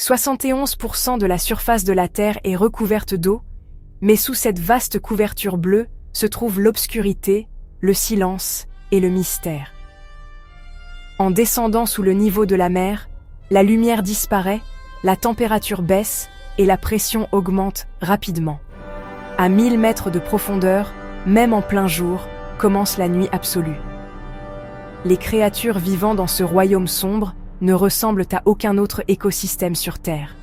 71% de la surface de la Terre est recouverte d'eau, mais sous cette vaste couverture bleue se trouve l'obscurité, le silence et le mystère. En descendant sous le niveau de la mer, la lumière disparaît, la température baisse et la pression augmente rapidement. À 1000 mètres de profondeur, même en plein jour, commence la nuit absolue. Les créatures vivant dans ce royaume sombre ne ressemblent à aucun autre écosystème sur Terre.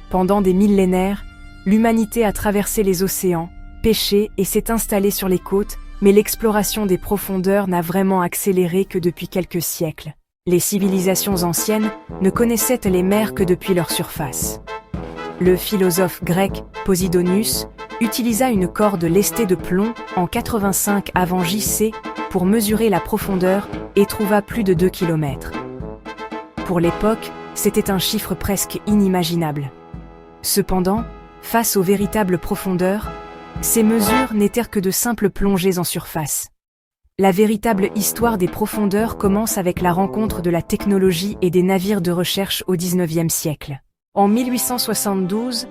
Pendant des millénaires, l'humanité a traversé les océans, pêché et s'est installée sur les côtes, mais l'exploration des profondeurs n'a vraiment accéléré que depuis quelques siècles. Les civilisations anciennes ne connaissaient les mers que depuis leur surface. Le philosophe grec Posidonius utilisa une corde lestée de plomb en 85 avant J.C. pour mesurer la profondeur et trouva plus de 2 km. Pour l'époque, c'était un chiffre presque inimaginable. Cependant, face aux véritables profondeurs, ces mesures n'étaient que de simples plongées en surface. La véritable histoire des profondeurs commence avec la rencontre de la technologie et des navires de recherche au XIXe siècle. En 1872,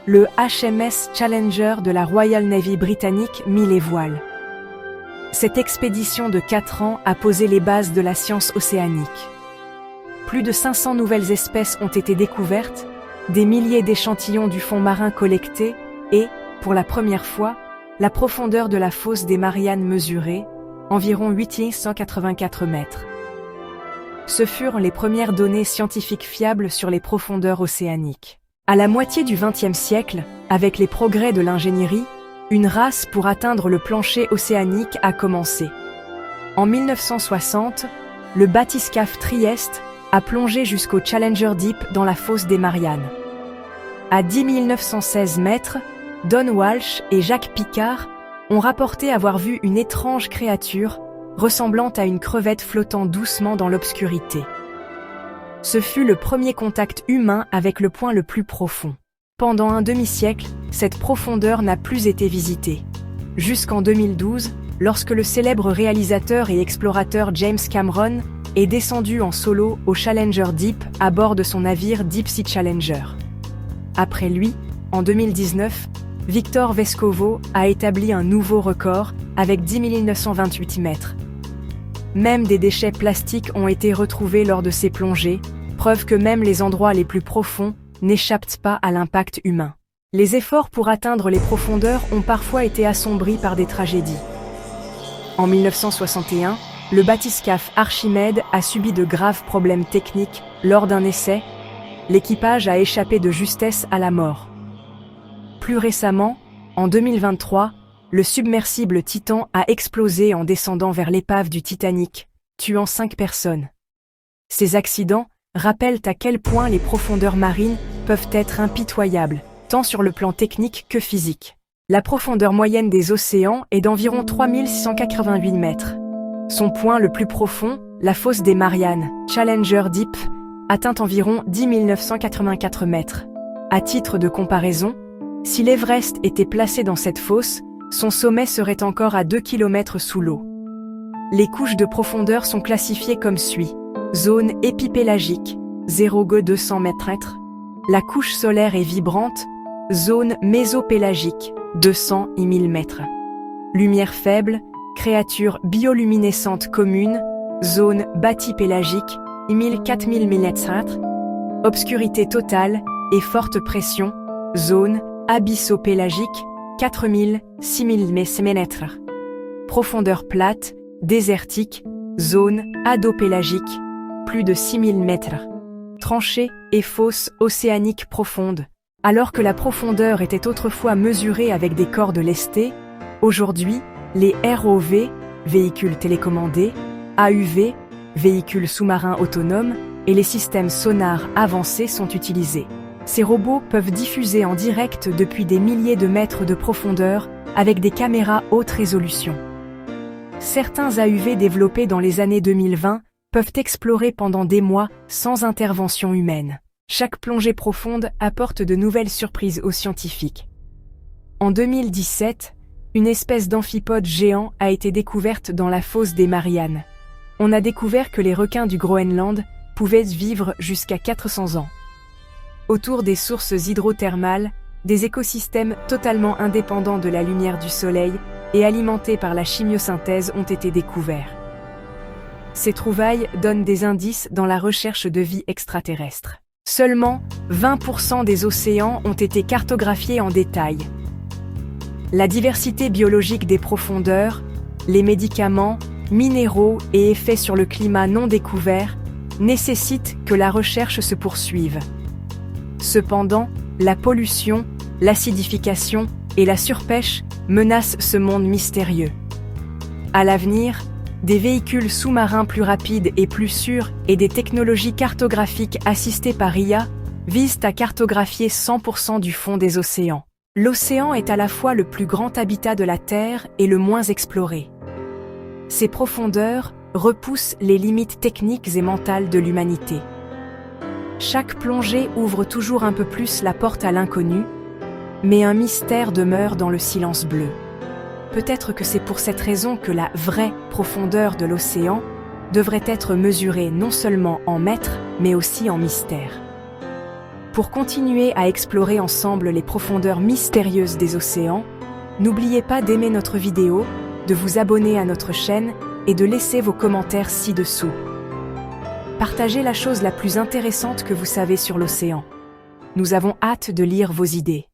le HMS Challenger de la Royal Navy britannique mit les voiles. Cette expédition de 4 ans a posé les bases de la science océanique. Plus de 500 nouvelles espèces ont été découvertes, des milliers d'échantillons du fond marin collectés et, pour la première fois, la profondeur de la fosse des Mariannes mesurée, environ 884 mètres. Ce furent les premières données scientifiques fiables sur les profondeurs océaniques. À la moitié du XXe siècle, avec les progrès de l'ingénierie, une race pour atteindre le plancher océanique a commencé. En 1960, le bathyscaphe Trieste a plongé jusqu'au Challenger Deep dans la fosse des Mariannes. À 10 916 mètres, Don Walsh et Jacques Picard ont rapporté avoir vu une étrange créature ressemblant à une crevette flottant doucement dans l'obscurité. Ce fut le premier contact humain avec le point le plus profond. Pendant un demi-siècle, cette profondeur n'a plus été visitée. Jusqu'en 2012, lorsque le célèbre réalisateur et explorateur James Cameron est descendu en solo au Challenger Deep à bord de son navire Deep Sea Challenger. Après lui, en 2019, Victor Vescovo a établi un nouveau record avec 10 928 mètres. Même des déchets plastiques ont été retrouvés lors de ces plongées, preuve que même les endroits les plus profonds n'échappent pas à l'impact humain. Les efforts pour atteindre les profondeurs ont parfois été assombris par des tragédies. En 1961, le bathyscaphe Archimède a subi de graves problèmes techniques lors d'un essai. L'équipage a échappé de justesse à la mort. Plus récemment, en 2023, le submersible Titan a explosé en descendant vers l'épave du Titanic, tuant 5 personnes. Ces accidents rappellent à quel point les profondeurs marines peuvent être impitoyables, tant sur le plan technique que physique. La profondeur moyenne des océans est d'environ 3688 mètres. Son point le plus profond, la fosse des Mariannes, Challenger Deep, atteint environ 10 984 mètres. À titre de comparaison, si l'Everest était placé dans cette fosse, son sommet serait encore à 2 km sous l'eau. Les couches de profondeur sont classifiées comme suit. Zone épipélagique, 0,200 mètres. La couche solaire est vibrante. Zone mésopélagique, 200 et 1000 mètres. Lumière faible, créature bioluminescente commune. Zone bathypélagique, 1000-4000 mètres. Obscurité totale et forte pression. Zone abyssopélagique, 4000-6000 mètres. Profondeur plate, désertique, zone adopélagique, plus de 6000 mètres. Tranchée et fosse océanique profonde. Alors que la profondeur était autrefois mesurée avec des cordes lestées, aujourd'hui, les ROV, véhicules télécommandés, AUV, véhicules sous-marins autonomes, et les systèmes sonars avancés sont utilisés. Ces robots peuvent diffuser en direct depuis des milliers de mètres de profondeur avec des caméras haute résolution. Certains AUV développés dans les années 2020 peuvent explorer pendant des mois sans intervention humaine. Chaque plongée profonde apporte de nouvelles surprises aux scientifiques. En 2017, une espèce d'amphipode géant a été découverte dans la fosse des Mariannes. On a découvert que les requins du Groenland pouvaient vivre jusqu'à 400 ans. Autour des sources hydrothermales, des écosystèmes totalement indépendants de la lumière du soleil et alimentés par la chimiosynthèse ont été découverts. Ces trouvailles donnent des indices dans la recherche de vie extraterrestre. Seulement 20% des océans ont été cartographiés en détail. La diversité biologique des profondeurs, les médicaments, minéraux et effets sur le climat non découverts nécessitent que la recherche se poursuive. Cependant, la pollution, l'acidification et la surpêche menacent ce monde mystérieux. À l'avenir, des véhicules sous-marins plus rapides et plus sûrs et des technologies cartographiques assistées par IA visent à cartographier 100% du fond des océans. L'océan est à la fois le plus grand habitat de la Terre et le moins exploré. Ses profondeurs repoussent les limites techniques et mentales de l'humanité. Chaque plongée ouvre toujours un peu plus la porte à l'inconnu, mais un mystère demeure dans le silence bleu. Peut-être que c'est pour cette raison que la vraie profondeur de l'océan devrait être mesurée non seulement en mètres, mais aussi en mystère. Pour continuer à explorer ensemble les profondeurs mystérieuses des océans, n'oubliez pas d'aimer notre vidéo, de vous abonner à notre chaîne et de laisser vos commentaires ci-dessous. Partagez la chose la plus intéressante que vous savez sur l'océan. Nous avons hâte de lire vos idées.